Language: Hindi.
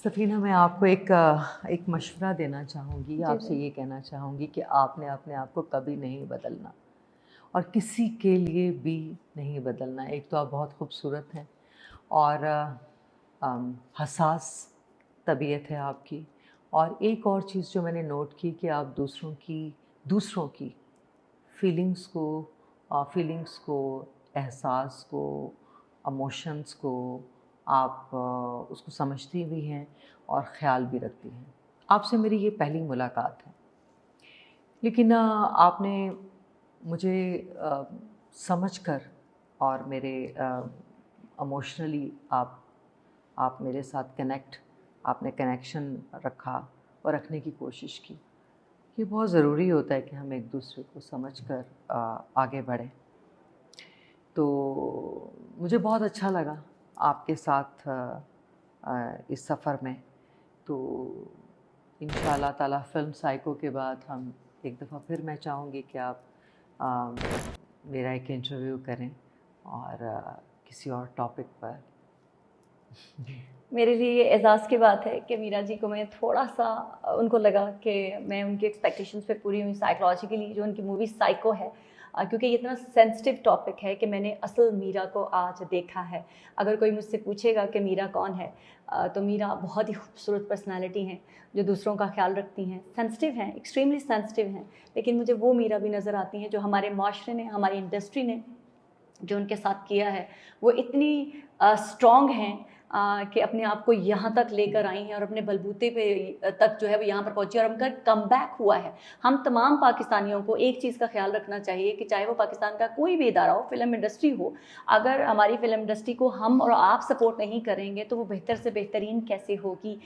सफ़ीना, मैं आपको एक मशवरा देना चाहूँगी, जी, आपसे जी। ये कहना चाहूँगी कि आपने अपने आप को कभी नहीं बदलना और किसी के लिए भी नहीं बदलना। एक तो आप बहुत खूबसूरत हैं और हसास तबीयत है आपकी। और एक और चीज़ जो मैंने नोट की कि आप दूसरों की फीलिंग्स को, एहसास को, इमोशंस को आप उसको समझती भी हैं और ख़्याल भी रखती हैं। आपसे मेरी ये पहली मुलाकात है, लेकिन आपने मुझे समझकर और मेरे इमोशनली आप मेरे साथ आपने कनेक्शन रखा और रखने की कोशिश की। ये बहुत ज़रूरी होता है कि हम एक दूसरे को समझकर आगे बढ़ें। तो मुझे बहुत अच्छा लगा आपके साथ इस सफ़र में। तो इंशाल्लाह ताला फ़िल्म साइको के बाद हम एक दफ़ा फिर मैं चाहूँगी कि आप अ, मेरा एक इंटरव्यू करें और किसी और टॉपिक पर। मेरे लिए ये एज़ाज़ की बात है कि मीरा जी को मैं थोड़ा-सा उनको लगा कि मैं उनकी एक्सपेक्टेशंस पे पूरी हुई साइकोलॉजिकली जो उनकी मूवी साइको है, क्योंकि ये इतना सेंसिटिव टॉपिक है कि मैंने असल मीरा को आज देखा है। अगर कोई मुझसे पूछेगा कि मीरा कौन है, तो मीरा बहुत ही खूबसूरत पर्सनैलिटी हैं, जो दूसरों का ख़्याल रखती हैं, सेंसिटिव हैं, एक्सट्रीमली सेंसिटिव हैं। लेकिन मुझे वो मीरा भी नज़र आती हैं जो हमारे माशरे ने, हमारी इंडस्ट्री ने जो उनके साथ किया है, वो इतनी स्ट्रॉन्ग हैं कि अपने आप को यहाँ तक लेकर आई हैं और अपने बलबूते पे तक जो है वो यहाँ पर पहुँची और उनका कमबैक हुआ है। हम तमाम पाकिस्तानियों को एक चीज़ का ख्याल रखना चाहिए कि चाहे वो पाकिस्तान का कोई भी इदारा हो, फ़िल्म इंडस्ट्री हो, अगर हमारी फ़िल्म इंडस्ट्री को हम और आप सपोर्ट नहीं करेंगे तो वो बेहतर से बेहतरीन कैसे होगी।